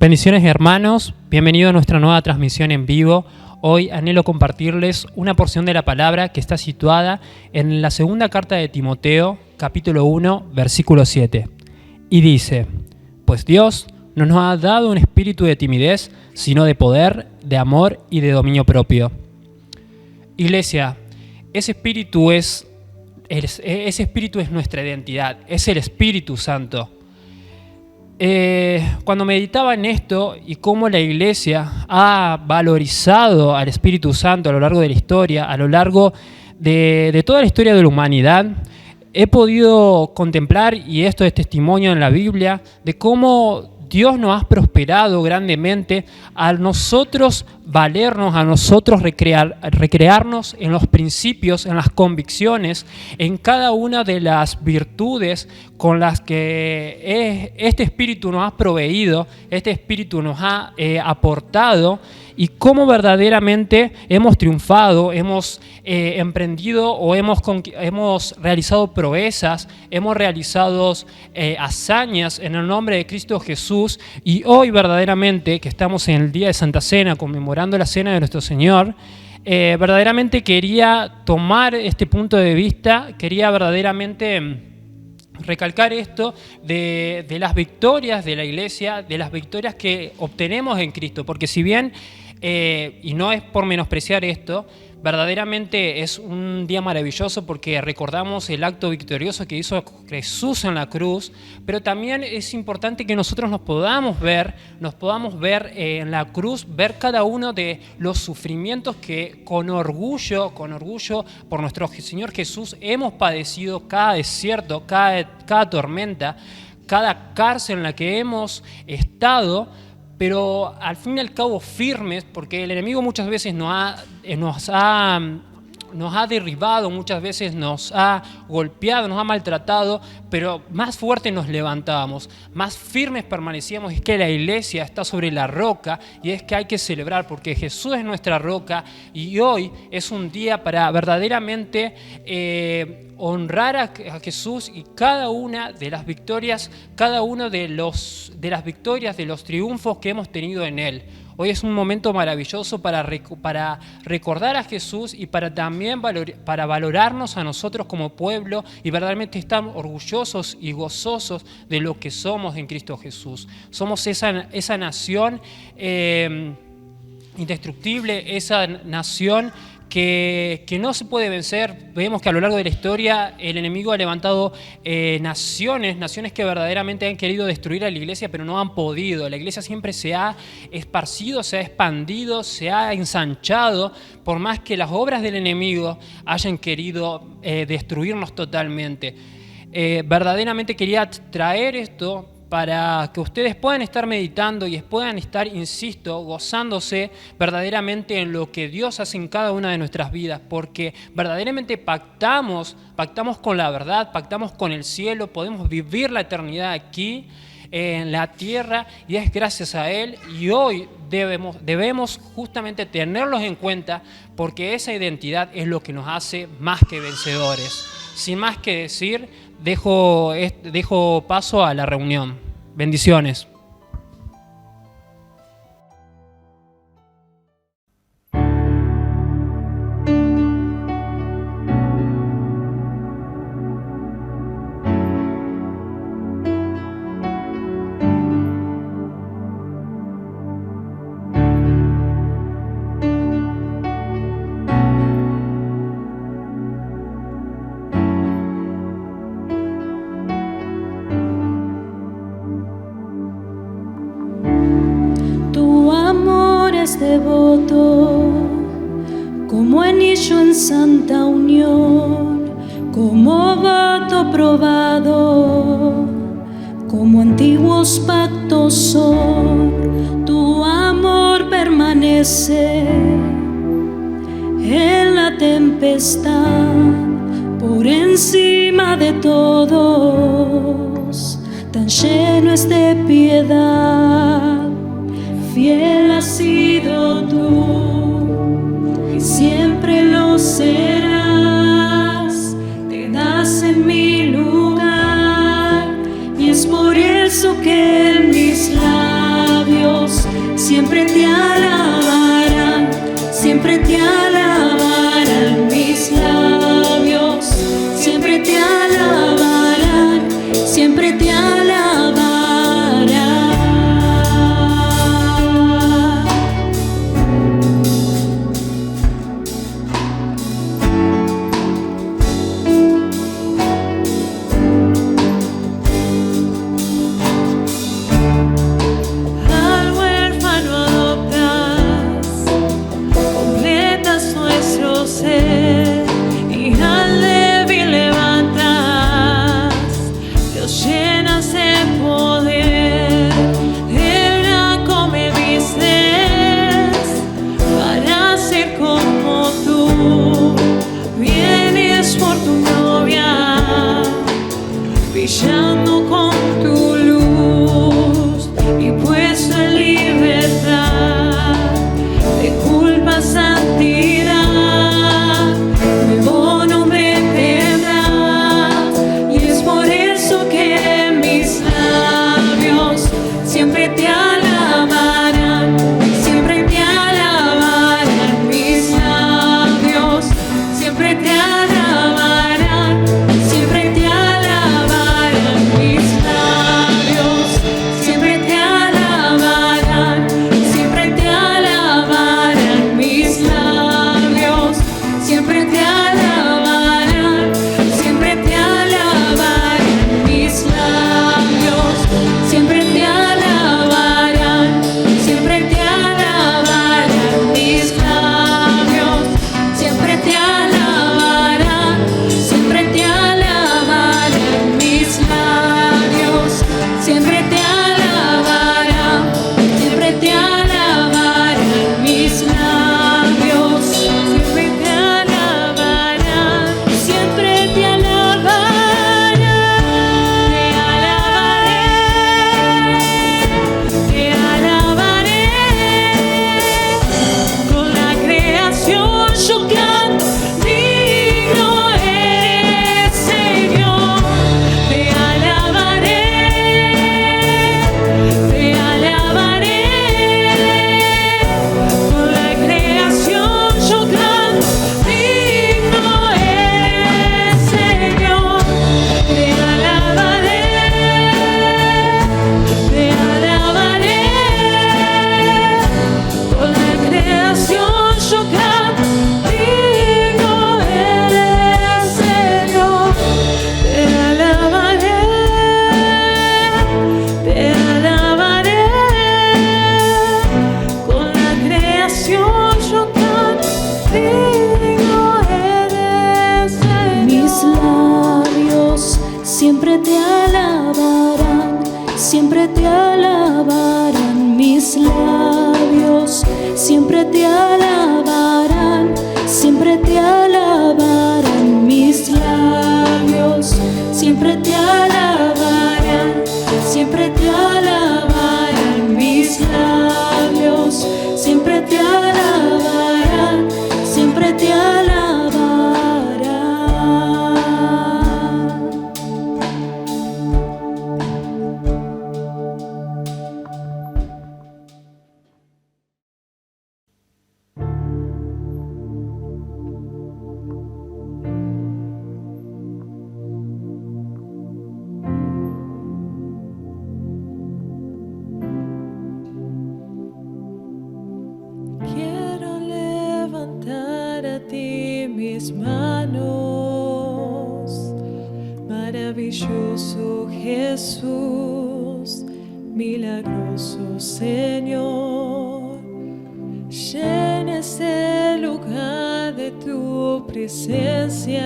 Bendiciones hermanos, bienvenidos a nuestra nueva transmisión en vivo. Hoy anhelo compartirles una porción de la palabra que está situada en la segunda carta de Timoteo, capítulo 1, versículo 7. Y dice, pues Dios no nos ha dado un espíritu de timidez, sino de poder, de amor y de dominio propio. Iglesia, ese espíritu es nuestra identidad, es el Espíritu Santo. Cuando meditaba en esto y cómo la Iglesia ha valorizado al Espíritu Santo a lo largo de la historia, a lo largo de toda la historia de la humanidad, he podido contemplar, y esto es testimonio en la Biblia, de cómo Dios nos ha prosperado grandemente a nosotros valernos, a nosotros recrearnos en los principios, en las convicciones, en cada una de las virtudes con las que este Espíritu nos ha proveído, este Espíritu nos ha aportado, y cómo verdaderamente hemos triunfado, hemos emprendido o hemos realizado proezas, hemos realizado hazañas en el nombre de Cristo Jesús. Y hoy verdaderamente, que estamos en el día de Santa Cena, conmemorando la Cena de nuestro Señor, verdaderamente quería tomar este punto de vista, quería verdaderamente recalcar esto de las victorias de la Iglesia, de las victorias que obtenemos en Cristo, porque si bien, y no es por menospreciar esto, verdaderamente es un día maravilloso porque recordamos el acto victorioso que hizo Jesús en la cruz, pero también es importante que nosotros nos podamos ver en la cruz, ver cada uno de los sufrimientos que con orgullo por nuestro Señor Jesús hemos padecido, cada desierto, cada tormenta, cada cárcel en la que hemos estado, pero al fin y al cabo firmes, porque el enemigo muchas veces nos ha derribado, muchas veces nos ha golpeado, nos ha maltratado, pero más fuertes nos levantábamos, más firmes permanecíamos. Es que la Iglesia está sobre la roca y es que hay que celebrar porque Jesús es nuestra roca, y hoy es un día para verdaderamente honrar a Jesús, y cada una de las victorias, cada una de las victorias, de los triunfos que hemos tenido en Él. Hoy es un momento maravilloso para recordar a Jesús y para también para valorarnos a nosotros como pueblo y verdaderamente estar orgullosos y gozosos de lo que somos en Cristo Jesús. Somos esa nación indestructible, esa nación que no se puede vencer. Vemos que a lo largo de la historia el enemigo ha levantado naciones que verdaderamente han querido destruir a la Iglesia, pero no han podido. La Iglesia siempre se ha esparcido, se ha expandido, se ha ensanchado, por más que las obras del enemigo hayan querido destruirnos totalmente. Verdaderamente quería traer esto para que ustedes puedan estar meditando y puedan estar, insisto, gozándose verdaderamente en lo que Dios hace en cada una de nuestras vidas, porque verdaderamente pactamos con la verdad, pactamos con el cielo, podemos vivir la eternidad aquí en la tierra, y es gracias a Él, y hoy debemos justamente tenerlos en cuenta, porque esa identidad es lo que nos hace más que vencedores. Sin más que decir, dejo paso a la reunión. Bendiciones. Devoto, como anillo en santa unión, como voto probado, como antiguos pactos son. Tu amor permanece en la tempestad, por encima de todos, tan lleno es de piedad. Fiel has sido tú, y siempre lo serás. Te das en mi lugar, y es por eso que en mis labios siempre te alabarán, siempre te alabarán mis labios, siempre te alabarán, siempre te alabarán. Brillando con tu luz y puesto en libertad de culpa, santidad, nuevo nombre tendrás. Y es por eso que mis labios siempre te alabarán, siempre te alabarán mis labios, siempre te alabarán, siempre te alabarán mis labios, siempre te alabarán, siempre te alabarán mis labios, siempre te alabarán, siempre te alabarán mis labios, siempre te alabarán, siempre te alabarán mis labios, siempre te alabarán, siempre te alabarán mis labios, siempre te alabarán, siempre te alabarán mis labios, siempre te alabarán, siempre te alabarán, te alabaré, con la creación yo canto, digno eres Señor, te alabaré, te alabaré, con la creación yo canto, digno eres Señor, te alabaré, te alabaré, con la creación yo canto, digno eres Señor, te alabaré, te alabaré, con la creación yo canto, digno eres Señor. Mis labios siempre te alabarán, siempre te alabarán mis labios, siempre te alabarán, siempre te alabarán mis labios, siempre te alabarán, siempre te alabarán mis labios, siempre te alabarán, siempre te alabarán. Quiero levantar a ti mis manos, maravilloso Jesús, milagroso Señor. Llena este lugar de tu presencia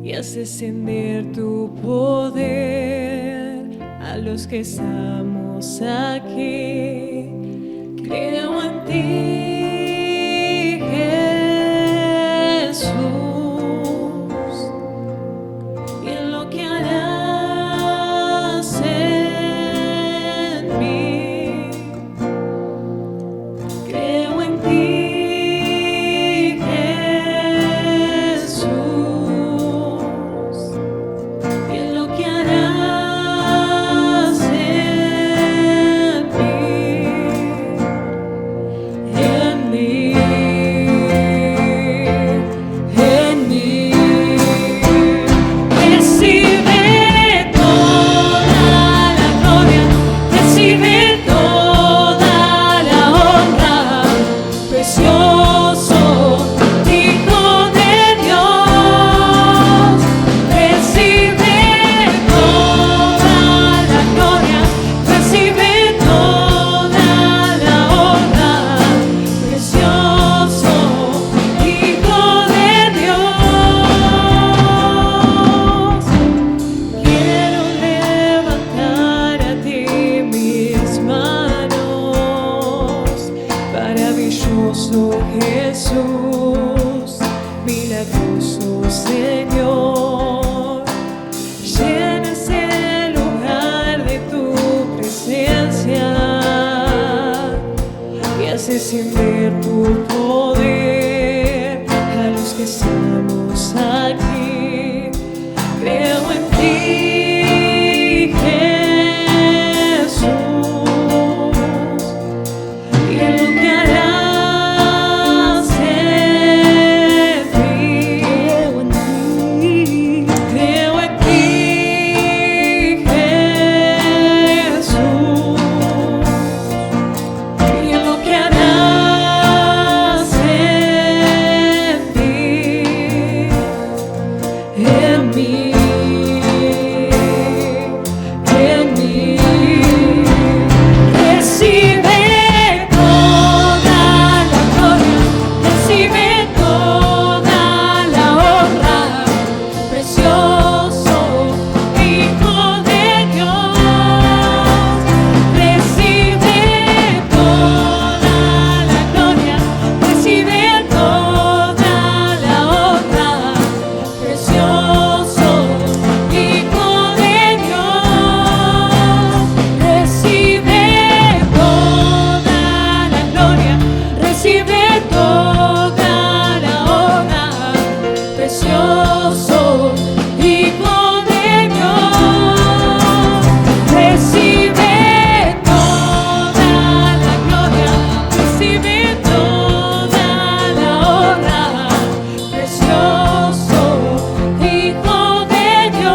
y haz descender tu poder a los que estamos aquí. Creo en ti, Jesús, y en lo que harás en mí. Creo en ti, Jesús, y en lo que harás en mí. Jesús, milagroso Señor, llena ese lugar de tu presencia y hace sentir tu poder a los que estamos aquí. Creo en ti, Jesús, y en lo que harás en mí. Creo en ti, Jesús, y en lo que harás en mí. En mí. Recibe toda la gloria, recibe toda la honra, precioso Hijo de Dios. Recibe toda la gloria, recibe toda la honra, precioso Hijo de Dios. Recibe toda la gloria, recibe toda la honra, precioso Hijo de Dios.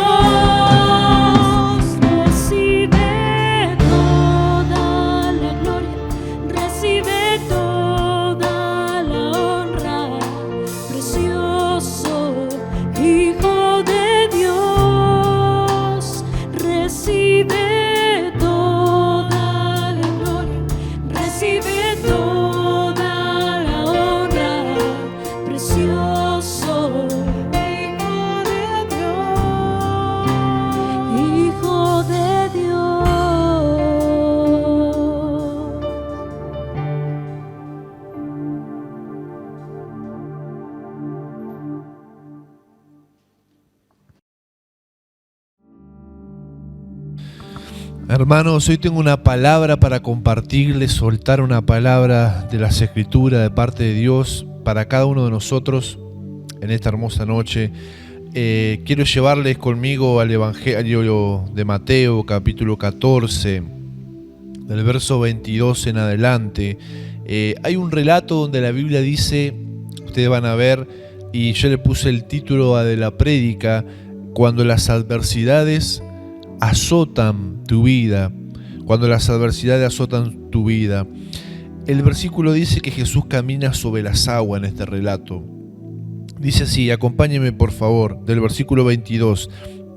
Recibe toda la gloria, recibe toda la honra, precioso Hijo de Dios. Recibe toda la gloria, recibe toda la honra, precioso Hijo de Dios. Recibe toda la gloria, recibe toda la honra, precioso Hijo de Dios. Hijo de Dios. Hermanos, hoy tengo una palabra para compartirles, soltar una palabra de las Escrituras de parte de Dios para cada uno de nosotros en esta hermosa noche. Quiero llevarles conmigo al Evangelio de Mateo, capítulo 14, del verso 22 en adelante. Hay un relato donde la Biblia dice, ustedes van a ver, y yo le puse el título de la prédica, cuando las adversidades azotan tu vida, cuando las adversidades azotan tu vida. El versículo dice que Jesús camina sobre las aguas en este relato. Dice así, acompáñenme por favor, del versículo 22.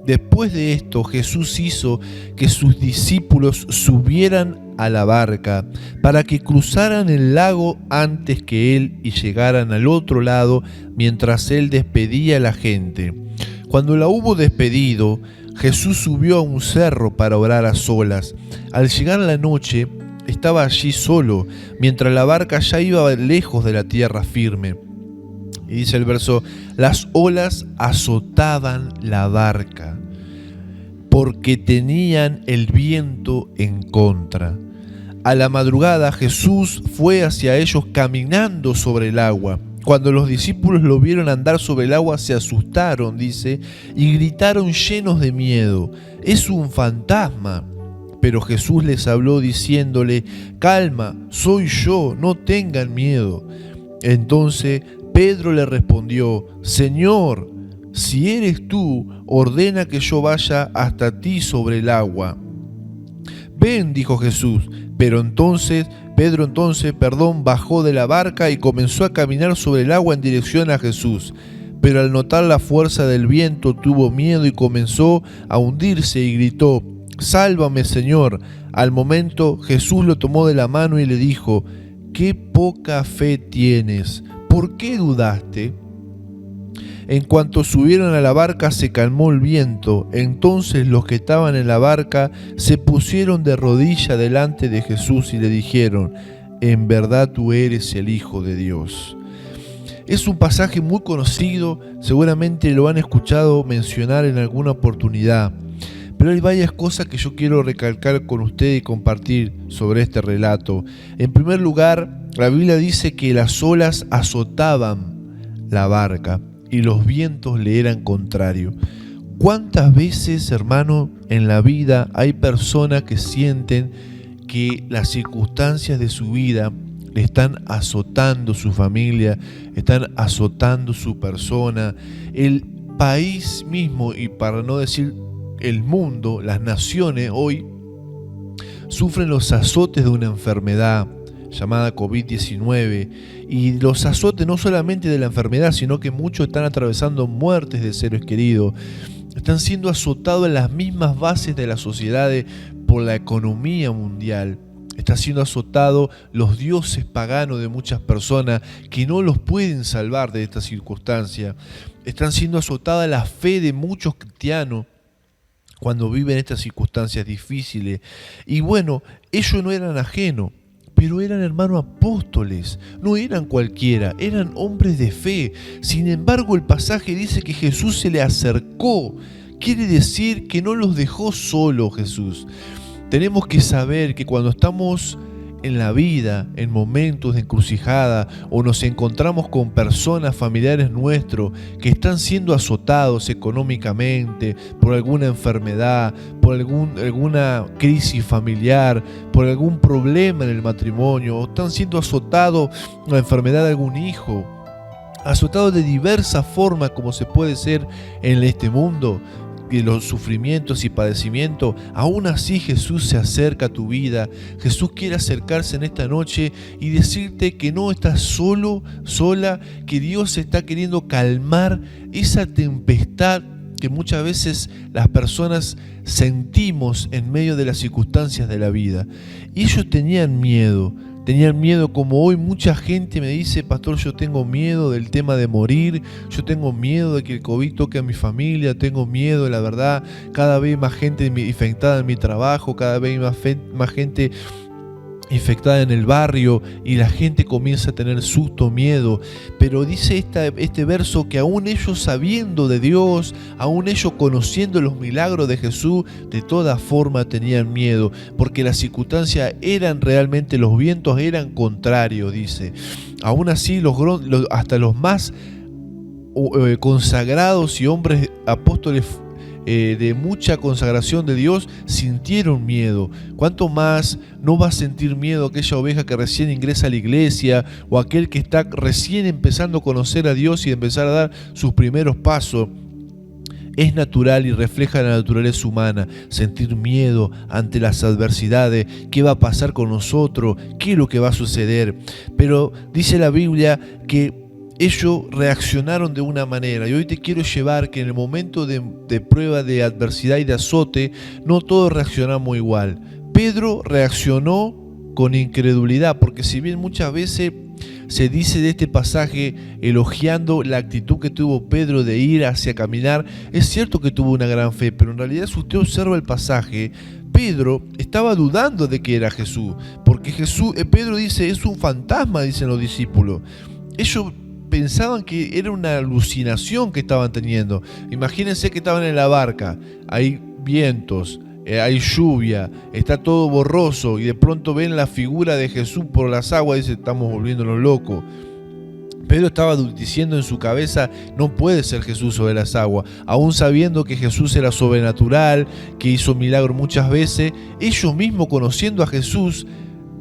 Después de esto, Jesús hizo que sus discípulos subieran a la barca para que cruzaran el lago antes que él y llegaran al otro lado mientras él despedía a la gente. Cuando la hubo despedido, Jesús subió a un cerro para orar a solas. Al llegar la noche, estaba allí solo, mientras la barca ya iba lejos de la tierra firme. Y dice el verso, las olas azotaban la barca, porque tenían el viento en contra. A la madrugada Jesús fue hacia ellos caminando sobre el agua. Cuando los discípulos lo vieron andar sobre el agua, se asustaron, dice, y gritaron llenos de miedo, «¡Es un fantasma!». Pero Jesús les habló diciéndole, «Calma, soy yo, no tengan miedo». Entonces Pedro le respondió, «Señor, si eres tú, ordena que yo vaya hasta ti sobre el agua». «Ven», dijo Jesús. Pero Pedro bajó de la barca y comenzó a caminar sobre el agua en dirección a Jesús. Pero al notar la fuerza del viento tuvo miedo y comenzó a hundirse y gritó, «¡Sálvame, Señor!». Al momento Jesús lo tomó de la mano y le dijo, «¡Qué poca fe tienes! ¿Por qué dudaste?». En cuanto subieron a la barca se calmó el viento. Entonces los que estaban en la barca se pusieron de rodillas delante de Jesús y le dijeron, «En verdad tú eres el Hijo de Dios». Es un pasaje muy conocido, seguramente lo han escuchado mencionar en alguna oportunidad, pero hay varias cosas que yo quiero recalcar con usted y compartir sobre este relato. En primer lugar, la Biblia dice que las olas azotaban la barca y los vientos le eran contrarios. ¿Cuántas veces, hermano, en la vida hay personas que sienten que las circunstancias de su vida le están azotando su familia, están azotando su persona, el país mismo, y para no decir el mundo, las naciones hoy sufren los azotes de una enfermedad llamada COVID-19, y los azotes no solamente de la enfermedad, sino que muchos están atravesando muertes de seres queridos, están siendo azotados en las mismas bases de las sociedades por la economía mundial. Está siendo azotado los dioses paganos de muchas personas que no los pueden salvar de esta circunstancia. Están siendo azotada la fe de muchos cristianos cuando viven estas circunstancias difíciles. Y bueno, ellos no eran ajenos, pero eran hermanos apóstoles, no eran cualquiera, eran hombres de fe. Sin embargo, el pasaje dice que Jesús se le acercó. Quiere decir que no los dejó solos Jesús. Tenemos que saber que cuando estamos en la vida, en momentos de encrucijada, o nos encontramos con personas, familiares nuestros, que están siendo azotados económicamente por alguna enfermedad, por alguna crisis familiar, por algún problema en el matrimonio, o están siendo azotados por la enfermedad de algún hijo, azotados de diversas formas como se puede ser en este mundo, de los sufrimientos y padecimientos, aún así Jesús se acerca a tu vida. Jesús quiere acercarse en esta noche y decirte que no estás solo, sola, que Dios está queriendo calmar esa tempestad que muchas veces las personas sentimos en medio de las circunstancias de la vida. Y ellos tenían miedo como hoy mucha gente me dice: pastor, yo tengo miedo del tema de morir, yo tengo miedo de que el COVID toque a mi familia, tengo miedo, la verdad, cada vez más gente infectada en mi trabajo, cada vez más gente infectada en el barrio, y la gente comienza a tener susto, miedo. Pero dice este verso que aún ellos sabiendo de Dios, aún ellos conociendo los milagros de Jesús, de toda forma tenían miedo, porque las circunstancias eran realmente, los vientos eran contrarios, dice. Aún así, hasta los más consagrados y hombres apóstoles de mucha consagración de Dios sintieron miedo. ¿Cuánto más no va a sentir miedo aquella oveja que recién ingresa a la iglesia, o aquel que está recién empezando a conocer a Dios y empezar a dar sus primeros pasos? Es natural y refleja la naturaleza humana sentir miedo ante las adversidades. ¿Qué va a pasar con nosotros? ¿Qué es lo que va a suceder? Pero dice la Biblia que ellos reaccionaron de una manera, y hoy te quiero llevar que en el momento de prueba, de adversidad y de azote, no todos reaccionamos igual. Pedro reaccionó con incredulidad, porque si bien muchas veces se dice de este pasaje elogiando la actitud que tuvo Pedro de ir hacia caminar, es cierto que tuvo una gran fe, pero en realidad si usted observa el pasaje, Pedro estaba dudando de que era Jesús, porque Pedro dice: es un fantasma, dicen los discípulos. Ellos pensaban que era una alucinación que estaban teniendo. Imagínense que estaban en la barca, hay vientos, hay lluvia, está todo borroso, y de pronto ven la figura de Jesús por las aguas y dicen: estamos volviéndonos locos. Pedro estaba diciendo en su cabeza: no puede ser Jesús sobre las aguas, aún sabiendo que Jesús era sobrenatural, que hizo milagros muchas veces. Ellos mismos, conociendo a Jesús,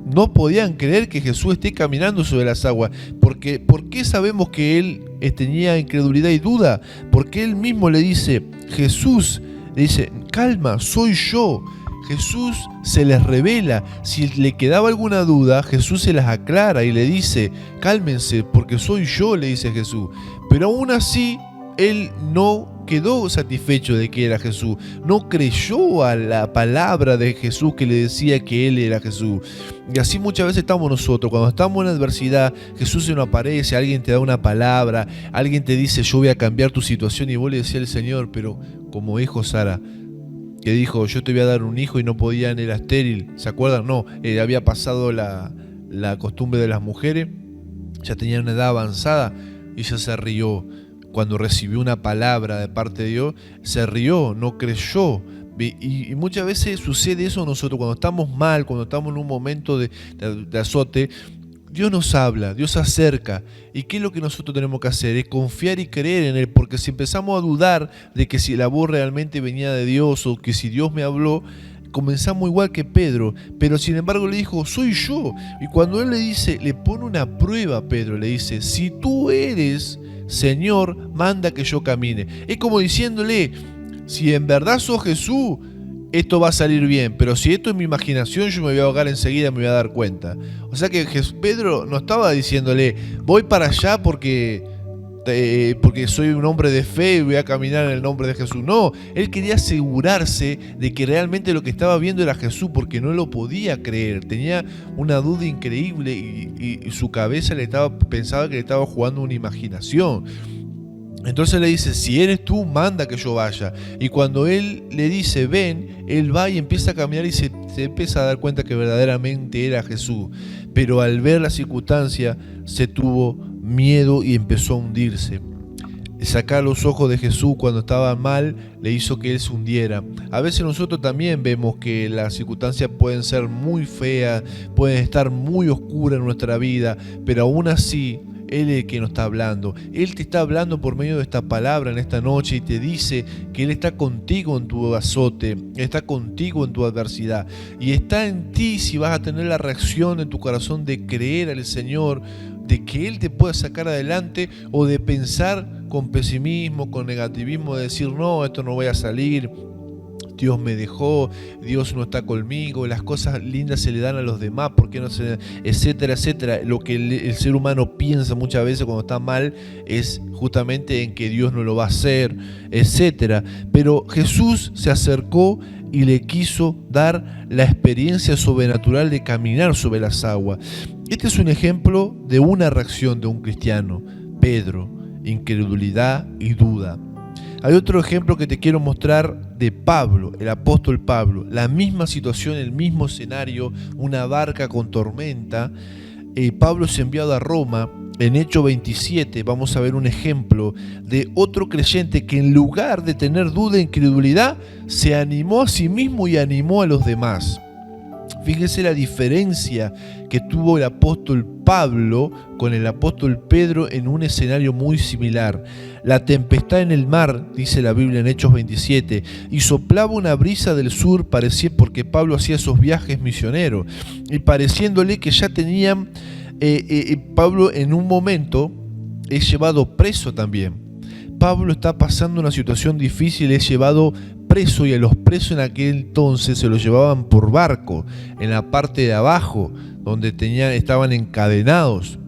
no podían creer que Jesús esté caminando sobre las aguas. ¿Por qué sabemos que él tenía incredulidad y duda? Porque él mismo le dice, Jesús le dice: calma, soy yo. Jesús se les revela. Si le quedaba alguna duda, Jesús se las aclara y le dice: cálmense, porque soy yo, le dice Jesús. Pero aún así, él no quedó satisfecho de que era Jesús, no creyó a la palabra de Jesús que le decía que él era Jesús. Y así muchas veces estamos nosotros, cuando estamos en adversidad, Jesús se nos aparece, alguien te da una palabra, alguien te dice: yo voy a cambiar tu situación, y vos le decís al Señor, pero como dijo Sara, que dijo: yo te voy a dar un hijo y no podían, era estéril, ¿se acuerdan? No, había pasado la costumbre de las mujeres, ya tenían una edad avanzada. y ella se rió. Cuando recibió una palabra de parte de Dios, se rió, no creyó. Y muchas veces sucede eso a nosotros, cuando estamos mal, cuando estamos en un momento de azote. Dios nos habla, Dios se acerca. ¿Y qué es lo que nosotros tenemos que hacer? Es confiar y creer en Él, porque si empezamos a dudar de que si la voz realmente venía de Dios o que si Dios me habló, comenzamos igual que Pedro. Pero sin embargo le dijo, soy yo. Y cuando Él le dice, le pone una prueba a Pedro, le dice, si tú eres Señor, manda que yo camine. Es como diciéndole, si en verdad sos Jesús, esto va a salir bien, pero si esto es mi imaginación, yo me voy a ahogar enseguida, me voy a dar cuenta. O sea que Pedro no estaba diciéndole, voy para allá porque soy un hombre de fe y voy a caminar en el nombre de Jesús. No, él quería asegurarse de que realmente lo que estaba viendo era Jesús, porque no lo podía creer. Tenía una duda increíble y su cabeza pensaba que le estaba jugando una imaginación. Entonces le dice, si eres tú, manda que yo vaya. Y cuando él le dice, ven, él va y empieza a caminar y se empieza a dar cuenta que verdaderamente era Jesús. Pero al ver la circunstancia, se tuvo miedo y empezó a hundirse. Sacar los ojos de Jesús cuando estaba mal le hizo que él se hundiera. A veces nosotros también vemos que las circunstancias pueden ser muy feas, pueden estar muy oscuras en nuestra vida, pero aún así Él es el que nos está hablando. Él te está hablando por medio de esta palabra en esta noche y te dice que Él está contigo en tu azote, está contigo en tu adversidad. Y está en ti si vas a tener la reacción en tu corazón de creer al Señor, de que Él te pueda sacar adelante, o de pensar con pesimismo, con negativismo, de decir, no, esto no voy a salir. Dios me dejó, Dios no está conmigo, las cosas lindas se le dan a los demás, ¿por qué no se...? Etcétera, etcétera. Lo que el ser humano piensa muchas veces cuando está mal es justamente en que Dios no lo va a hacer, etcétera. Pero Jesús se acercó y le quiso dar la experiencia sobrenatural de caminar sobre las aguas. Este es un ejemplo de una reacción de un cristiano, Pedro, incredulidad y duda. Hay otro ejemplo que te quiero mostrar de Pablo, el apóstol Pablo. La misma situación, el mismo escenario, una barca con tormenta. Pablo es enviado a Roma. En Hechos 27 vamos a ver un ejemplo de otro creyente que en lugar de tener duda e incredulidad, se animó a sí mismo y animó a los demás. Fíjese la diferencia que tuvo el apóstol Pablo con el apóstol Pedro en un escenario muy similar. La tempestad en el mar, dice la Biblia en Hechos 27, y soplaba una brisa del sur, porque Pablo hacía esos viajes misioneros, y pareciéndole que ya tenían, Pablo en un momento es llevado preso también. Pablo está pasando una situación difícil, es llevado preso, y a los presos en aquel entonces se los llevaban por barco, en la parte de abajo, donde estaban encadenados.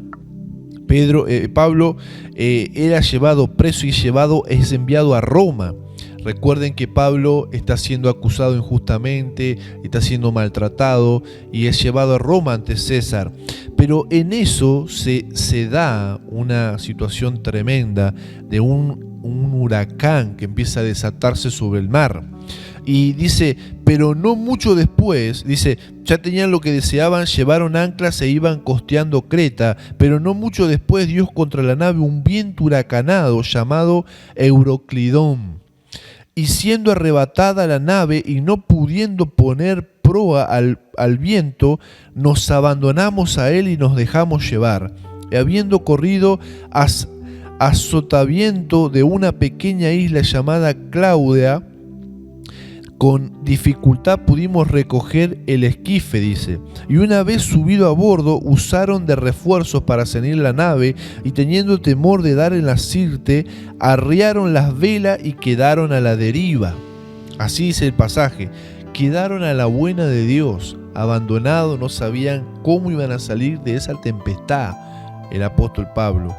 Pablo era llevado preso y es enviado a Roma. Recuerden que Pablo está siendo acusado injustamente, está siendo maltratado y es llevado a Roma ante César. Pero en eso se da una situación tremenda de un huracán que empieza a desatarse sobre el mar. Y dice, pero no mucho después, dice, ya tenían lo que deseaban, llevaron anclas e iban costeando Creta, pero no mucho después dio contra la nave un viento huracanado llamado Euroclidón. Y siendo arrebatada la nave y no pudiendo poner proa al viento, nos abandonamos a él y nos dejamos llevar. Y habiendo corrido a sotaviento de una pequeña isla llamada Claudia, con dificultad pudimos recoger el esquife, dice. Y una vez subido a bordo, usaron de refuerzos para ceñir la nave, y teniendo temor de dar en la sirte, arriaron las velas y quedaron a la deriva. Así dice el pasaje. Quedaron a la buena de Dios, abandonados, no sabían cómo iban a salir de esa tempestad, el apóstol Pablo.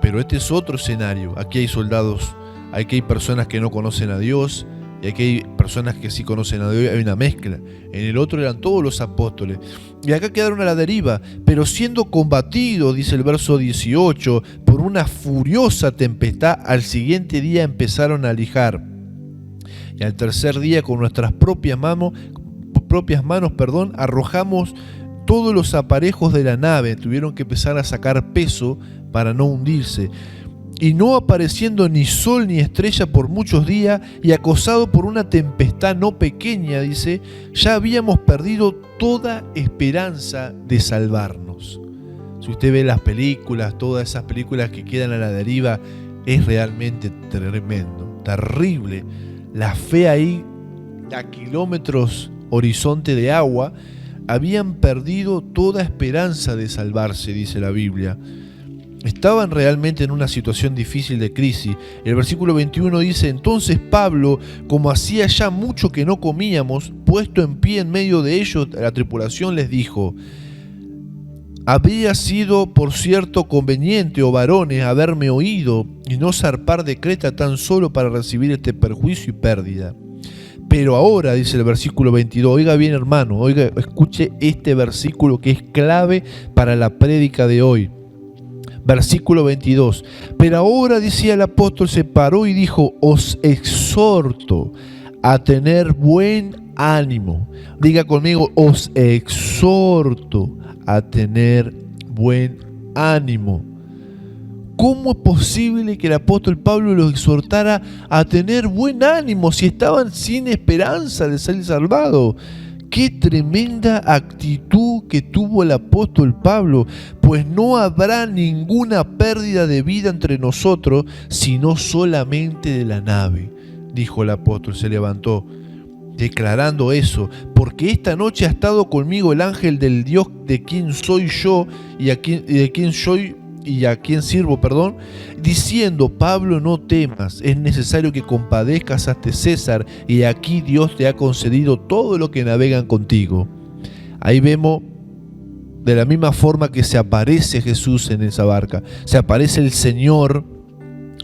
Pero este es otro escenario. Aquí hay soldados, aquí hay personas que no conocen a Dios, y aquí hay personas que sí conocen a Dios, hay una mezcla. En el otro eran todos los apóstoles. Y acá quedaron a la deriva, pero siendo combatidos, dice el verso 18, por una furiosa tempestad, al siguiente día empezaron a lijar. Y al tercer día con nuestras propias manos, arrojamos todos los aparejos de la nave, tuvieron que empezar a sacar peso para no hundirse. Y no apareciendo ni sol ni estrella por muchos días, y acosado por una tempestad no pequeña, dice, ya habíamos perdido toda esperanza de salvarnos. Si usted ve las películas, todas esas películas que quedan a la deriva, es realmente tremendo, terrible. La fe ahí, a kilómetros horizonte de agua, habían perdido toda esperanza de salvarse, dice la Biblia. Estaban realmente en una situación difícil de crisis. El versículo 21 dice: entonces Pablo, como hacía ya mucho que no comíamos, puesto en pie en medio de ellos, la tripulación, les dijo: habría sido, por cierto, conveniente, oh varones, haberme oído y no zarpar de Creta tan solo para recibir este perjuicio y pérdida. Pero ahora, dice el versículo 22, oiga bien, hermano, oiga, escuche este versículo que es clave para la prédica de hoy. Versículo 22. Pero ahora, decía el apóstol, se paró y dijo: os exhorto a tener buen ánimo. Diga conmigo: os exhorto a tener buen ánimo. ¿Cómo es posible que el apóstol Pablo los exhortara a tener buen ánimo si estaban sin esperanza de ser salvados? Qué tremenda actitud que tuvo el apóstol Pablo, pues no habrá ninguna pérdida de vida entre nosotros, sino solamente de la nave, dijo el apóstol. Se levantó declarando eso: porque esta noche ha estado conmigo el ángel del Dios de quien soy yo y a quien sirvo, diciendo: Pablo, no temas, es necesario que compadezcas ante César, y aquí Dios te ha concedido todo lo que navegan contigo. Ahí vemos de la misma forma que se aparece Jesús en esa barca, se aparece el Señor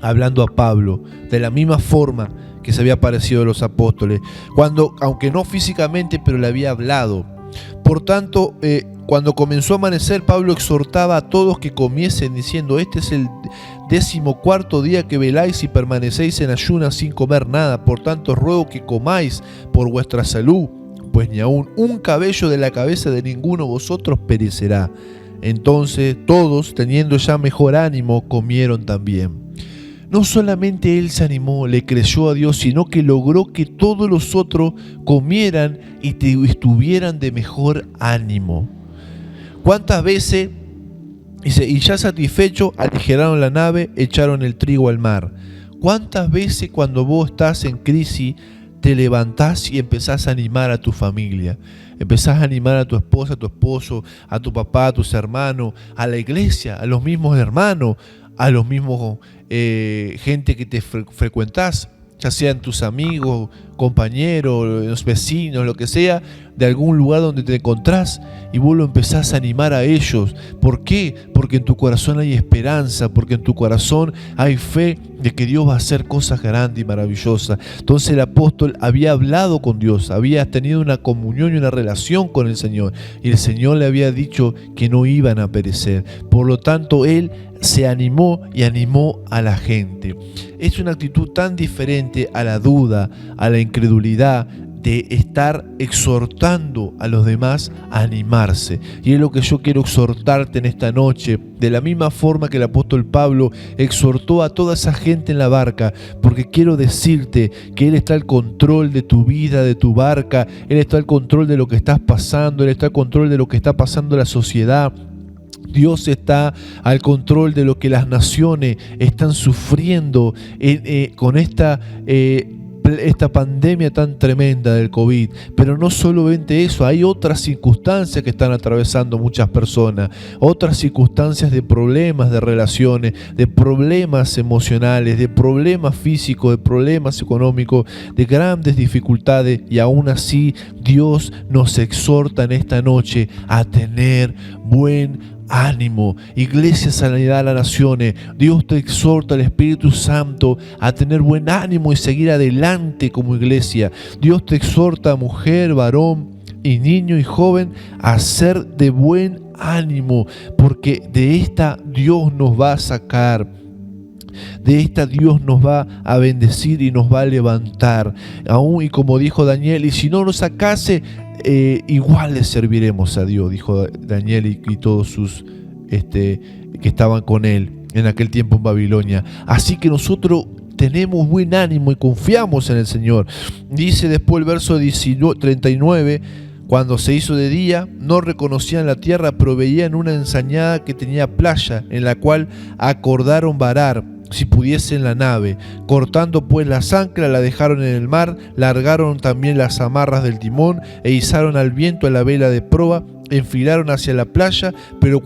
hablando a Pablo, de la misma forma que se había aparecido a los apóstoles, aunque no físicamente, pero le había hablado. Por tanto, cuando comenzó a amanecer, Pablo exhortaba a todos que comiesen, diciendo: este es el 14º día que veláis y permanecéis en ayunas sin comer nada. Por tanto, ruego que comáis por vuestra salud, pues ni aun un cabello de la cabeza de ninguno de vosotros perecerá. Entonces todos, teniendo ya mejor ánimo, comieron también. No solamente él se animó, le creyó a Dios, sino que logró que todos los otros comieran y estuvieran de mejor ánimo. ¿Cuántas veces, dice, y ya satisfechos, aligeraron la nave, echaron el trigo al mar? ¿Cuántas veces cuando vos estás en crisis te levantás y empezás a animar a tu familia? Empezás a animar a tu esposa, a tu esposo, a tu papá, a tus hermanos, a la iglesia, a los mismos hermanos, a los mismos gente que te frecuentás, ya sean tus amigos, compañeros, los vecinos, lo que sea, de algún lugar donde te encontrás, y vos lo empezás a animar a ellos. ¿Por qué? Porque en tu corazón hay esperanza, porque en tu corazón hay fe de que Dios va a hacer cosas grandes y maravillosas. Entonces el apóstol había hablado con Dios, había tenido una comunión y una relación con el Señor, y el Señor le había dicho que no iban a perecer. Por lo tanto, él se animó y animó a la gente. Es una actitud tan diferente a la duda, a la incredulidad, de estar exhortando a los demás a animarse. Y es lo que yo quiero exhortarte en esta noche, de la misma forma que el apóstol Pablo exhortó a toda esa gente en la barca, porque quiero decirte que Él está al control de tu vida, de tu barca. Él está al control de lo que estás pasando, Él está al control de lo que está pasando en la sociedad. Dios está al control de lo que las naciones están sufriendo con esta pandemia tan tremenda del COVID. Pero no solamente eso, hay otras circunstancias que están atravesando muchas personas, otras circunstancias de problemas de relaciones, de problemas emocionales, de problemas físicos, de problemas económicos, de grandes dificultades, y aún así Dios nos exhorta en esta noche a tener buen ánimo. Iglesia Sanidad a las Naciones, Dios te exhorta, el Espíritu Santo, a tener buen ánimo y seguir adelante como iglesia. Dios te exhorta, mujer, varón y niño y joven, a ser de buen ánimo, porque de esta Dios nos va a sacar. De esta Dios nos va a bendecir y nos va a levantar. Aún, y como dijo Daniel: y si no nos sacase, igual le serviremos a Dios, dijo Daniel y todos sus que estaban con él en aquel tiempo en Babilonia. Así que nosotros tenemos buen ánimo y confiamos en el Señor. Dice después el verso 39, cuando se hizo de día, no reconocían la tierra, pero veían una ensañada que tenía playa, en la cual acordaron varar, si pudiesen, la nave. Cortando pues las anclas, la dejaron en el mar, largaron también las amarras del timón, e izaron al viento a la vela de proa, enfilaron hacia la playa, pero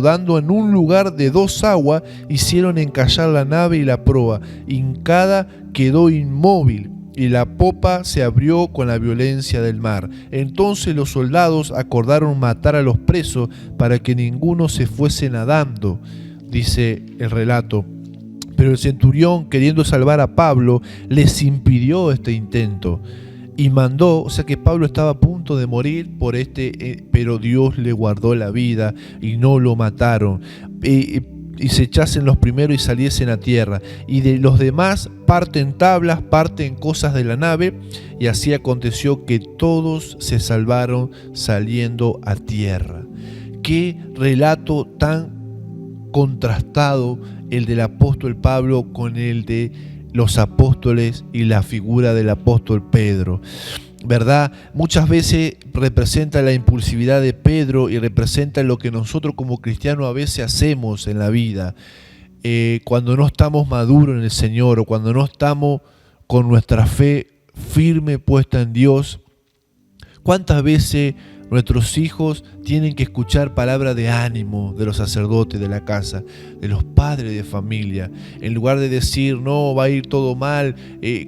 dando en un lugar de 2 aguas, hicieron encallar la nave y la proa. Hincada quedó inmóvil, y la popa se abrió con la violencia del mar. Entonces los soldados acordaron matar a los presos para que ninguno se fuese nadando, dice el relato. Pero el centurión, queriendo salvar a Pablo, les impidió este intento y mandó, o sea que Pablo estaba a punto de morir por pero Dios le guardó la vida y no lo mataron. Y se echasen los primeros y saliesen a tierra, y de los demás parten tablas, parten cosas de la nave, y así aconteció que todos se salvaron saliendo a tierra. Qué relato tan contrastado el del apóstol Pablo con el de los apóstoles y la figura del apóstol Pedro, ¿verdad? Muchas veces representa la impulsividad de Pedro y representa lo que nosotros como cristianos a veces hacemos en la vida, cuando no estamos maduros en el Señor o cuando no estamos con nuestra fe firme puesta en Dios. ¿Cuántas veces nuestros hijos tienen que escuchar palabras de ánimo de los sacerdotes de la casa, de los padres de familia, en lugar de decir, no, va a ir todo mal?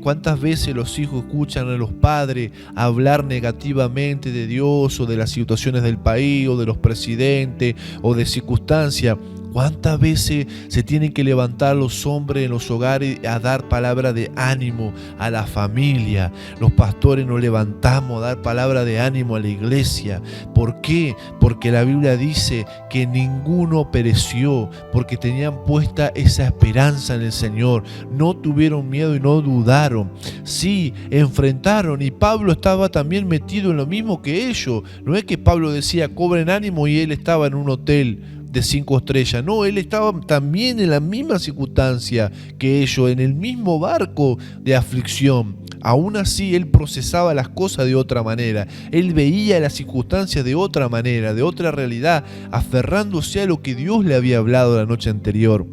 ¿Cuántas veces los hijos escuchan a los padres hablar negativamente de Dios o de las situaciones del país o de los presidentes o de circunstancias? ¿Cuántas veces se tienen que levantar los hombres en los hogares a dar palabra de ánimo a la familia? Los pastores nos levantamos a dar palabra de ánimo a la iglesia. ¿Por qué? Porque la Biblia dice que ninguno pereció, porque tenían puesta esa esperanza en el Señor. No tuvieron miedo y no dudaron. Sí, enfrentaron, y Pablo estaba también metido en lo mismo que ellos. No es que Pablo decía, cobren ánimo, y él estaba en un hotel de 5 estrellas. No, él estaba también en la misma circunstancia que ellos, en el mismo barco de aflicción. Aún así, él procesaba las cosas de otra manera. Él veía las circunstancias de otra manera, de otra realidad, aferrándose a lo que Dios le había hablado la noche anterior.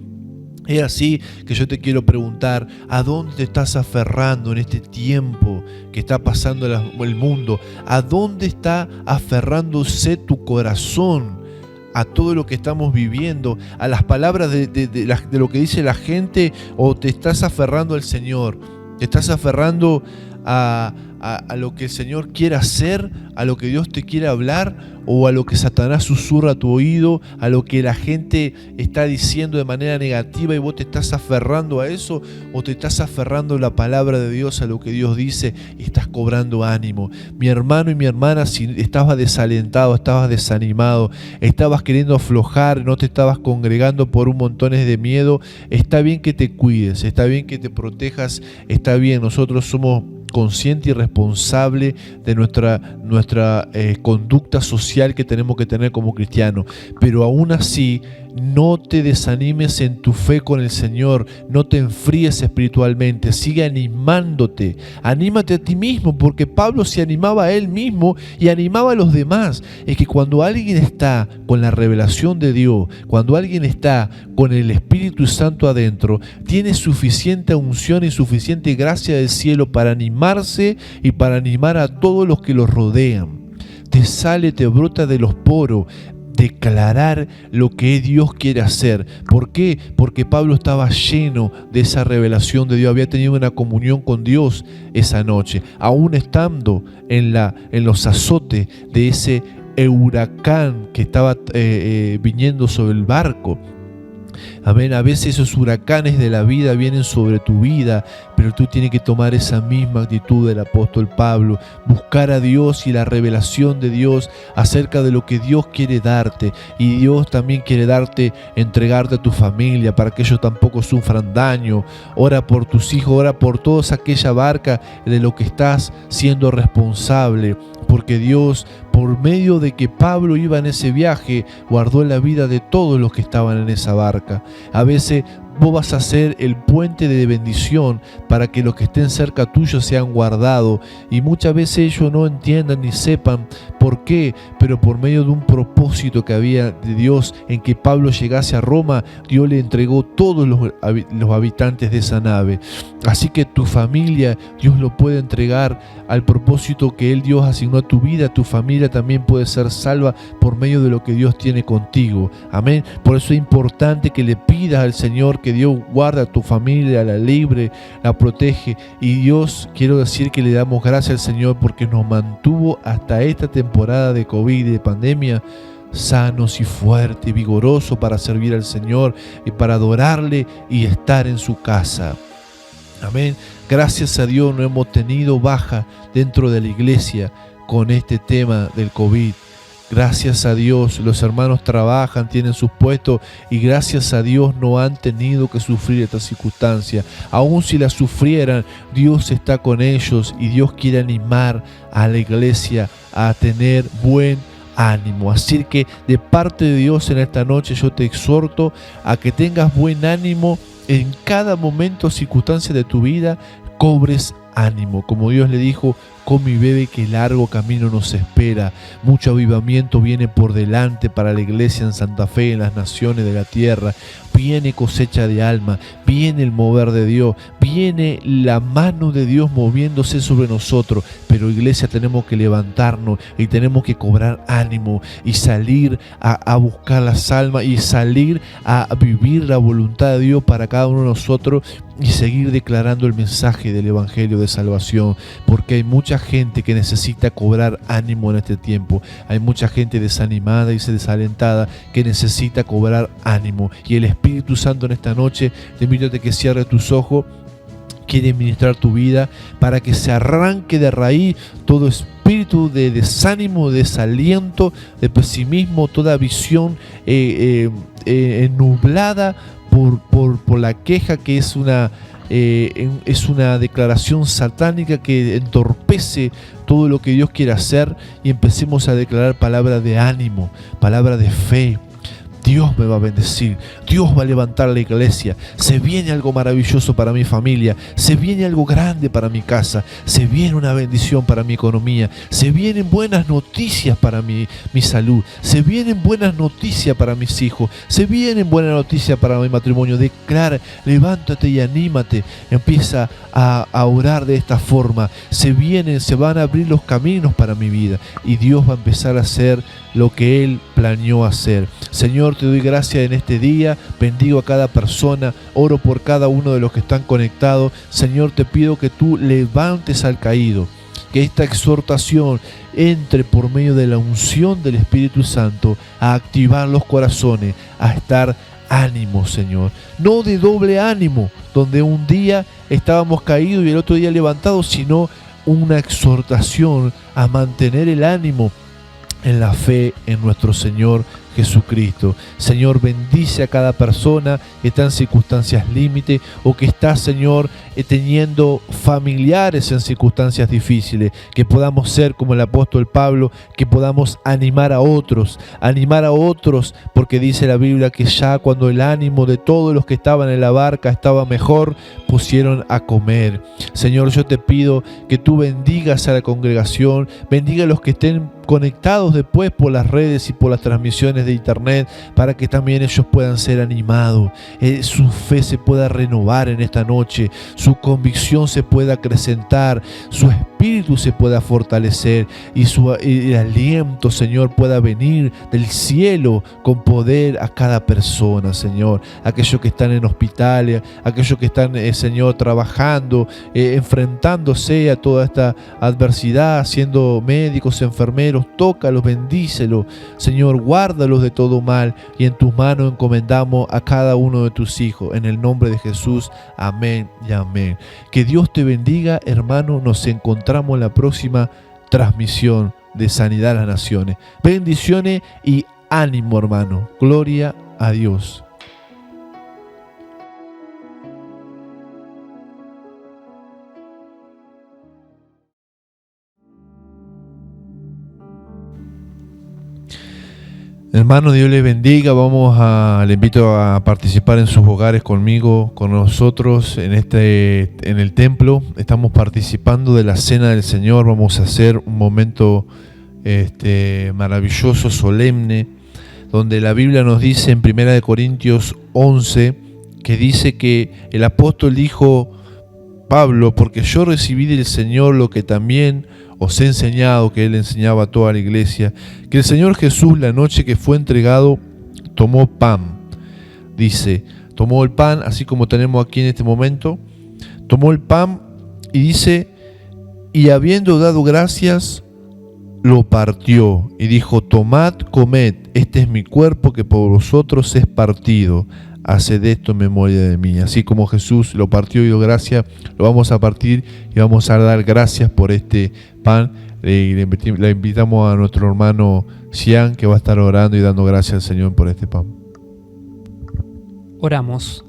Es así que yo te quiero preguntar, ¿a dónde te estás aferrando en este tiempo que está pasando el mundo? ¿A dónde está aferrándose tu corazón? A todo lo que estamos viviendo, a las palabras de lo que dice la gente, o te estás aferrando al Señor, te estás aferrando a lo que el Señor quiere hacer, a lo que Dios te quiere hablar, o a lo que Satanás susurra a tu oído, a lo que la gente está diciendo de manera negativa y vos te estás aferrando a eso, o te estás aferrando a la palabra de Dios, a lo que Dios dice, y estás cobrando ánimo. Mi hermano y mi hermana, si estabas desalentado, estabas desanimado, estabas queriendo aflojar, no te estabas congregando por un montón de miedo, está bien que te cuides, está bien que te protejas, está bien, nosotros somos consciente y responsable de nuestra conducta social que tenemos que tener como cristianos, pero aún así no te desanimes en tu fe con el Señor, no te enfríes espiritualmente, sigue animándote, anímate a ti mismo, porque Pablo se animaba a él mismo y animaba a los demás. Es que cuando alguien está con la revelación de Dios, cuando alguien está con el Espíritu Santo adentro, tiene suficiente unción y suficiente gracia del cielo para animarse y para animar a todos los que los rodean. Te brota de los poros declarar lo que Dios quiere hacer. ¿Por qué? Porque Pablo estaba lleno de esa revelación de Dios, había tenido una comunión con Dios esa noche, aún estando en los azotes de ese huracán que estaba viniendo sobre el barco. Amén. A veces esos huracanes de la vida vienen sobre tu vida, pero tú tienes que tomar esa misma actitud del apóstol Pablo, buscar a Dios y la revelación de Dios acerca de lo que Dios quiere darte. Y Dios también quiere darte, entregarte a tu familia para que ellos tampoco sufran daño. Ora por tus hijos, ora por toda aquella barca de lo que estás siendo responsable, porque Dios, por medio de que Pablo iba en ese viaje, guardó la vida de todos los que estaban en esa barca. A veces vos vas a ser el puente de bendición para que los que estén cerca tuyo sean guardados, y muchas veces ellos no entiendan ni sepan por qué, pero por medio de un propósito que había de Dios en que Pablo llegase a Roma, Dios le entregó todos los habitantes de esa nave. Así que tu familia, Dios lo puede entregar al propósito que Dios asignó a tu vida. Tu familia también puede ser salva por medio de lo que Dios tiene contigo. Amén. Por eso es importante que le pidas al Señor que Dios guarde a tu familia, la libre, la protege. Y Dios, quiero decir que le damos gracias al Señor porque nos mantuvo hasta esta temporada de COVID y de pandemia sanos y fuertes y vigorosos para servir al Señor y para adorarle y estar en su casa. Amén. Gracias a Dios no hemos tenido baja dentro de la iglesia con este tema del COVID. Gracias a Dios, los hermanos trabajan, tienen sus puestos y gracias a Dios no han tenido que sufrir esta circunstancia. Aun si la sufrieran, Dios está con ellos y Dios quiere animar a la iglesia a tener buen ánimo. Así que de parte de Dios en esta noche yo te exhorto a que tengas buen ánimo en cada momento o circunstancia de tu vida, cobres ánimo. Como Dios le dijo, come y bebe que largo camino nos espera. Mucho avivamiento viene por delante para la iglesia en Santa Fe, en las naciones de la tierra. Viene cosecha de alma, viene el mover de Dios, viene la mano de Dios moviéndose sobre nosotros. Pero iglesia, tenemos que levantarnos y tenemos que cobrar ánimo y salir a buscar las almas y salir a vivir la voluntad de Dios para cada uno de nosotros y seguir declarando el mensaje del evangelio de salvación, porque hay mucha gente que necesita cobrar ánimo en este tiempo. Hay mucha gente desanimada y desalentada que necesita cobrar ánimo, y el Espíritu Santo en esta noche te invito a que cierres tus ojos. Quiere ministrar tu vida para que se arranque de raíz todo espíritu de desánimo, de desaliento, de pesimismo, toda visión nublada por la queja, que es una declaración satánica que entorpece todo lo que Dios quiere hacer, y empecemos a declarar palabras de ánimo, palabras de fe. Dios me va a bendecir, Dios va a levantar la iglesia, se viene algo maravilloso para mi familia, se viene algo grande para mi casa, se viene una bendición para mi economía, se vienen buenas noticias para mi salud, se vienen buenas noticias para mis hijos, se vienen buenas noticias para mi matrimonio. Declara, levántate y anímate, empieza a orar de esta forma. Se van a abrir los caminos para mi vida y Dios va a empezar a hacer lo que Él planeó hacer. Señor, te doy gracias en este día, bendigo a cada persona, oro por cada uno de los que están conectados. Señor, te pido que tú levantes al caído, que esta exhortación entre por medio de la unción del Espíritu Santo a activar los corazones, a estar ánimo, Señor, no de doble ánimo, donde un día estábamos caídos y el otro día levantados, sino una exhortación a mantener el ánimo en la fe en nuestro Señor Jesucristo. Señor, bendice a cada persona que está en circunstancias límite o que está, Señor, teniendo familiares en circunstancias difíciles, que podamos ser como el apóstol Pablo, que podamos animar a otros, porque dice la Biblia que ya cuando el ánimo de todos los que estaban en la barca estaba mejor, pusieron a comer. Señor, yo te pido que tú bendigas a la congregación, bendiga a los que estén conectados después por las redes y por las transmisiones de internet, para que también ellos puedan ser animados, su fe se pueda renovar en esta noche, su convicción se pueda acrecentar, su espíritu espíritu se pueda fortalecer y el aliento, Señor, pueda venir del cielo con poder a cada persona, Señor. Aquellos que están en hospitales, aquellos que están, Señor, trabajando, enfrentándose a toda esta adversidad, siendo médicos, enfermeros, tócalos, bendícelos, Señor, guárdalos de todo mal, y en tus manos encomendamos a cada uno de tus hijos, en el nombre de Jesús, amén y amén. Que Dios te bendiga, hermano. Nos encontramos en la próxima transmisión de Sanidad a las Naciones. Bendiciones y ánimo, hermano. Gloria a Dios. Hermano, Dios les bendiga. Le invito a participar en sus hogares conmigo, con nosotros en el templo. Estamos participando de la Cena del Señor. Vamos a hacer un momento maravilloso, solemne, donde la Biblia nos dice en 1 Corintios 11, que dice que el apóstol dijo, Pablo, porque yo recibí del Señor lo que también os he enseñado, que él enseñaba a toda la iglesia, que el Señor Jesús, la noche que fue entregado, tomó pan. Dice, tomó el pan, así como tenemos aquí en este momento, tomó el pan y dice, y habiendo dado gracias, lo partió y dijo, tomad, comed, este es mi cuerpo que por vosotros es partido. Haced esto en memoria de mí. Así como Jesús lo partió y dio gracias, lo vamos a partir y vamos a dar gracias por este pan. Le invitamos a nuestro hermano Cian, que va a estar orando y dando gracias al Señor por este pan. Oramos.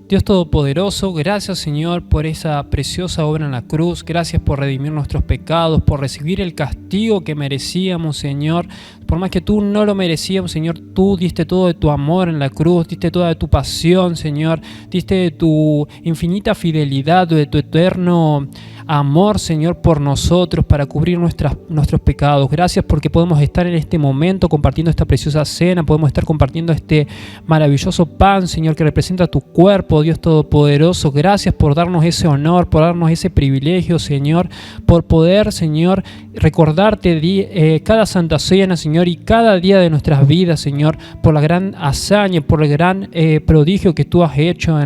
Dios Todopoderoso, gracias, Señor, por esa preciosa obra en la cruz. Gracias por redimir nuestros pecados, por recibir el castigo que merecíamos, Señor. Por más que tú no lo merecíamos, Señor, tú diste todo de tu amor en la cruz, diste toda de tu pasión, Señor, diste de tu infinita fidelidad, de tu eterno amor, Señor, por nosotros, para cubrir nuestros pecados. Gracias porque podemos estar en este momento compartiendo esta preciosa cena, podemos estar compartiendo este maravilloso pan, Señor, que representa tu cuerpo, Dios Todopoderoso. Gracias por darnos ese honor, por darnos ese privilegio, Señor, por poder, Señor, recordarte cada Santa Cena, Señor, y cada día de nuestras vidas, Señor, por la gran hazaña, por el gran prodigio que tú has hecho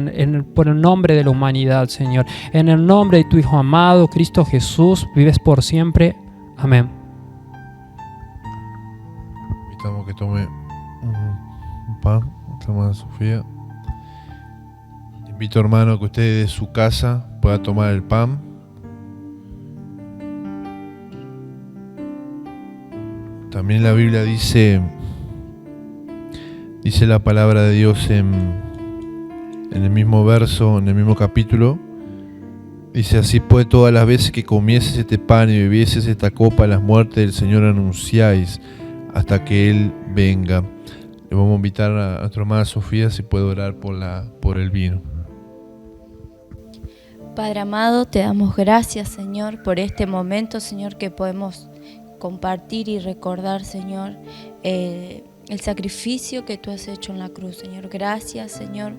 por el nombre de la humanidad, Señor. En el nombre de tu Hijo amado, Cristo Jesús, vives por siempre. Amén. Invitamos que tome un pan, hermana Sofía. Invito, hermano, que usted de su casa pueda tomar el pan. También la Biblia dice la palabra de Dios en el mismo verso, en el mismo capítulo. Dice, así pues, todas las veces que comieses este pan y bebieses esta copa, las muertes del Señor anunciáis hasta que Él venga. Le vamos a invitar a nuestra hermana Sofía si puede orar por el vino. Padre amado, te damos gracias, Señor, por este momento, Señor, que podemos compartir y recordar, Señor, el sacrificio que tú has hecho en la cruz, Señor. Gracias, Señor,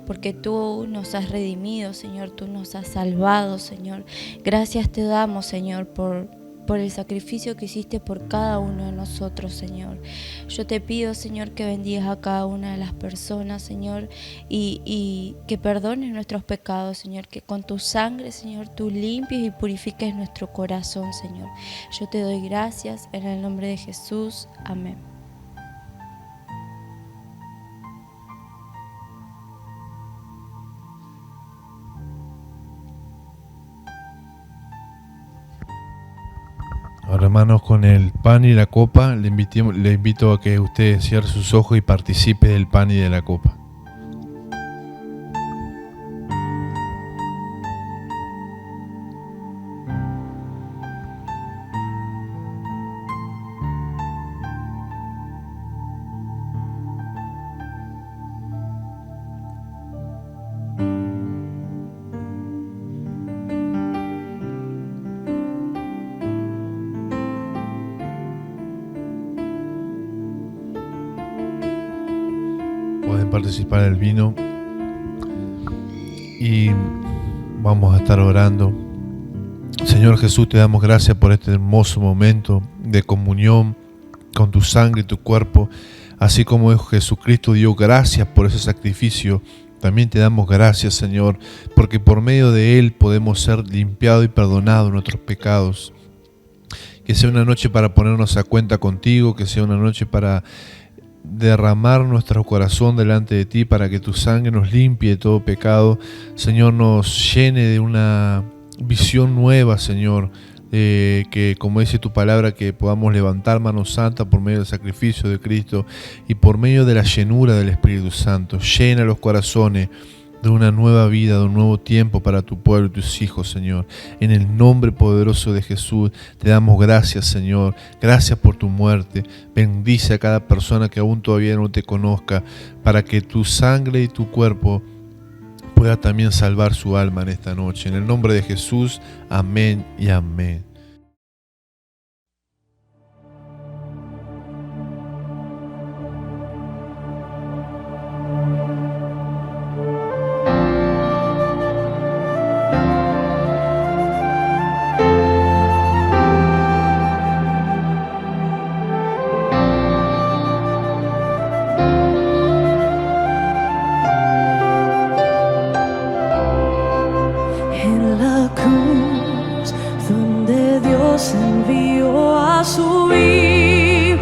porque tú nos has redimido, Señor, tú nos has salvado, Señor. Gracias te damos, Señor, por el sacrificio que hiciste por cada uno de nosotros, Señor. Yo te pido, Señor, que bendigas a cada una de las personas, Señor, y que perdones nuestros pecados, Señor, que con tu sangre, Señor, tú limpies y purifiques nuestro corazón, Señor. Yo te doy gracias en el nombre de Jesús. Amén. Ahora, hermanos, con el pan y la copa, le invito a que usted cierre sus ojos y participe del pan y de la copa. Pueden participar del vino y vamos a estar orando. Señor Jesús, te damos gracias por este hermoso momento de comunión con tu sangre y tu cuerpo. Así como Jesucristo dio gracias por ese sacrificio, también te damos gracias, Señor, porque por medio de Él podemos ser limpiados y perdonados de nuestros pecados. Que sea una noche para ponernos a cuenta contigo, que sea una noche para derramar nuestro corazón delante de ti, para que tu sangre nos limpie de todo pecado. Señor, nos llene de una visión nueva, Señor, que como dice tu palabra, que podamos levantar manos santas por medio del sacrificio de Cristo y por medio de la llenura del Espíritu Santo. Llena los corazones de una nueva vida, de un nuevo tiempo para tu pueblo y tus hijos, Señor. En el nombre poderoso de Jesús te damos gracias, Señor. Gracias por tu muerte. Bendice a cada persona que aún todavía no te conozca, para que tu sangre y tu cuerpo pueda también salvar su alma en esta noche. En el nombre de Jesús, amén y amén. Envió a su Hijo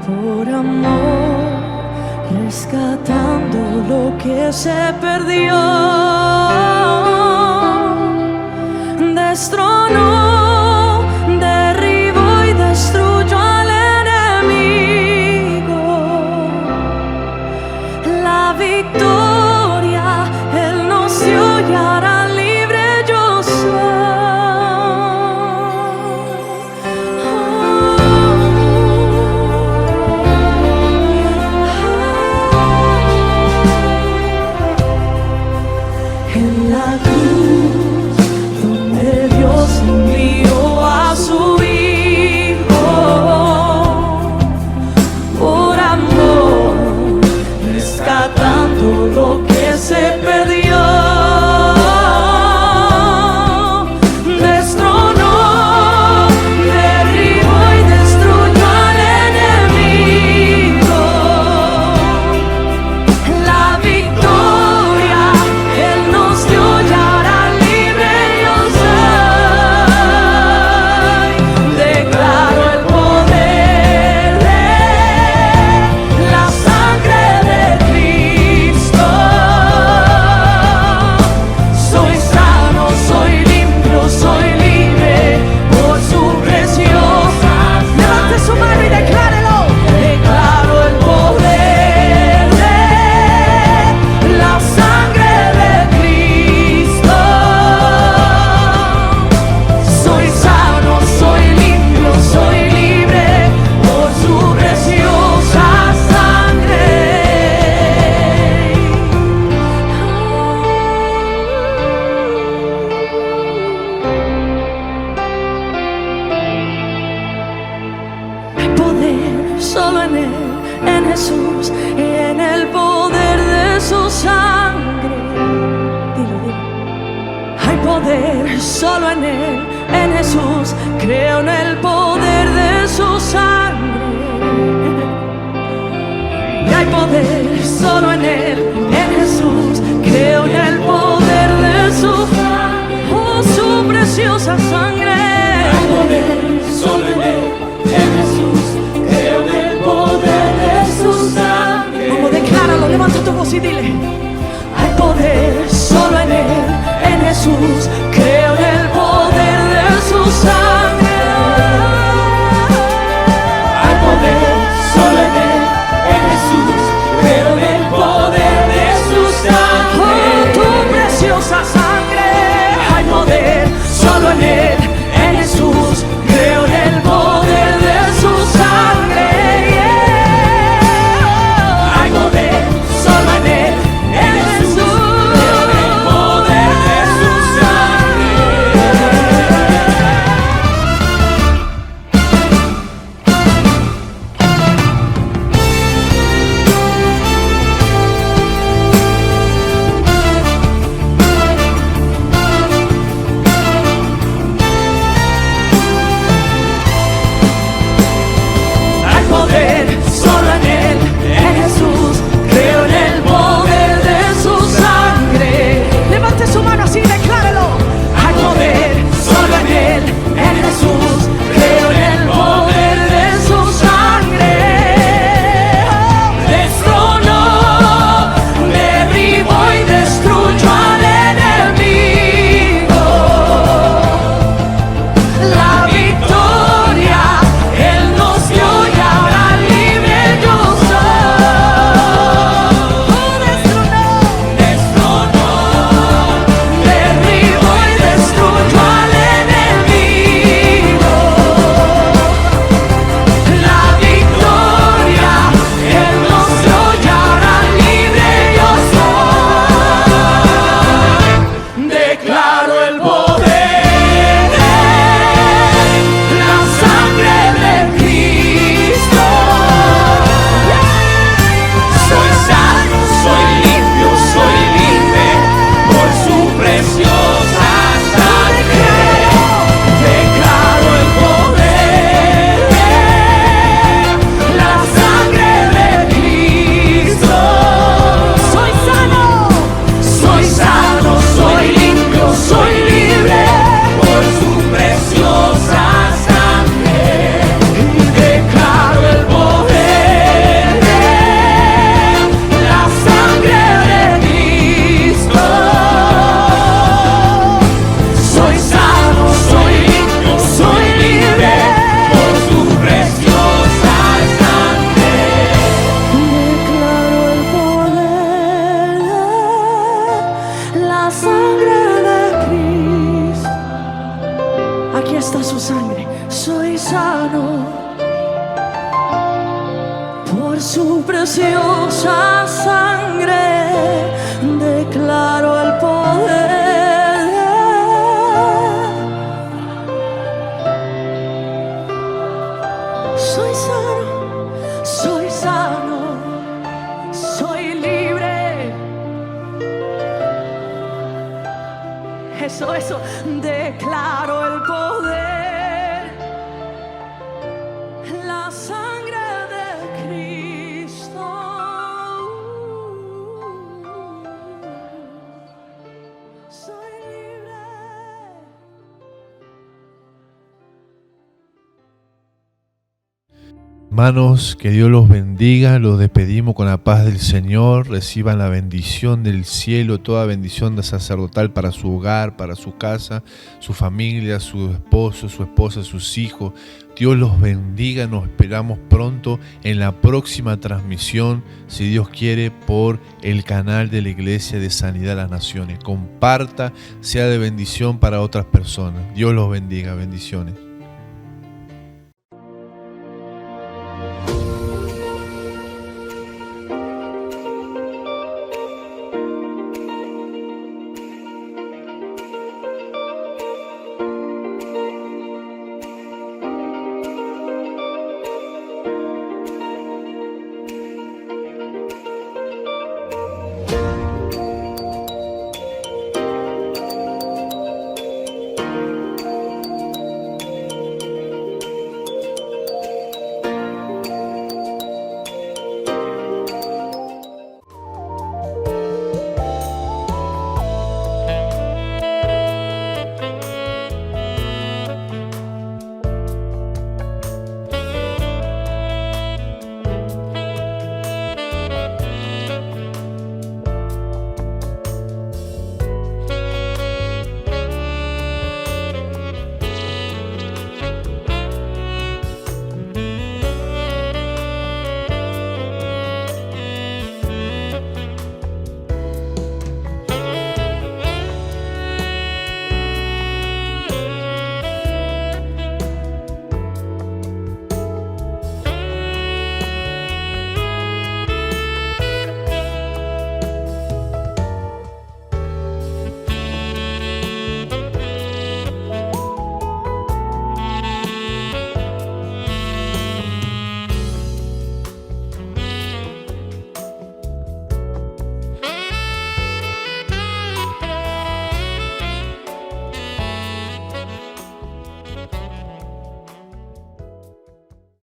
por amor, rescatando lo que se perdió. Destronó, derribó y destruyó al enemigo. La victoria Él nos dio y hará libre. Yo soy. En la cruz donde Dios envió a su Hijo por amor, rescatando lo que se perdió. Solo en Él, en Jesús, y en el poder de su sangre. Dilo, dilo. Hay poder solo en Él, en Jesús. Creo en el poder de su sangre. Y hay poder solo en Él, en Jesús. Creo en el poder de su sangre. Oh, su preciosa sangre. Hay poder solo en Él, en Jesús. Creo en el poder de su sangre. Vamos, decláralo, levanta tu voz y dile. Hay poder solo en Él, en Jesús. Creo en el poder de su sangre. Hay poder solo en Él, en Jesús. Creo en el poder de su sangre. Oh, tu preciosa sangre. Hay poder solo en Él, en Jesús. Creo en el poder de su sangre. Solo en Él, en Jesús, creo en el poder de su sangre. por su preciosa sangre, declaro el poder. Soy sano, soy sano, soy libre. Eso, declaro el poder. La sangre de Cristo. Soy libre. Hermanos, que Dios los bendiga, los despedimos con la paz del Señor, reciban la bendición del cielo, toda bendición de sacerdotal para su hogar, para su casa, su familia, su esposo, su esposa, sus hijos. Dios los bendiga, nos esperamos pronto en la próxima transmisión, si Dios quiere, por el canal de la Iglesia de Sanidad a las Naciones. Comparta, sea de bendición para otras personas. Dios los bendiga, bendiciones.